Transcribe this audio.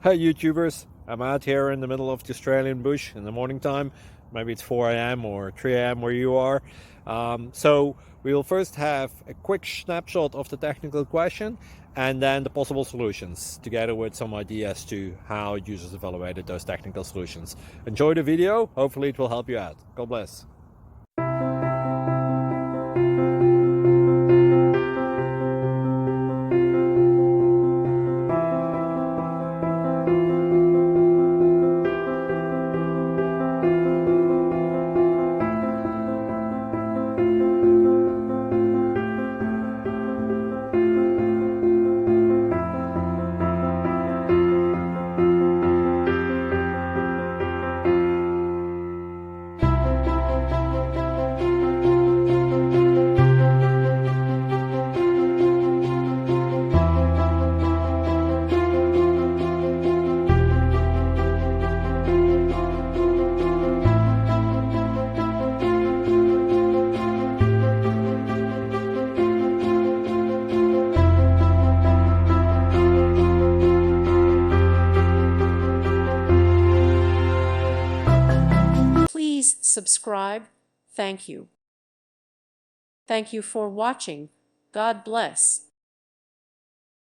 Hi YouTubers, I'm out here in the middle of the Australian bush in the morning time. Maybe it's 4 a.m. or 3 a.m. where you are. So we will first have a quick snapshot of the technical question and then the possible solutions, together with some ideas to how users evaluated those technical solutions. Enjoy the video, hopefully it will help you out. God bless. Please subscribe. Thank you. Thank you for watching. God bless.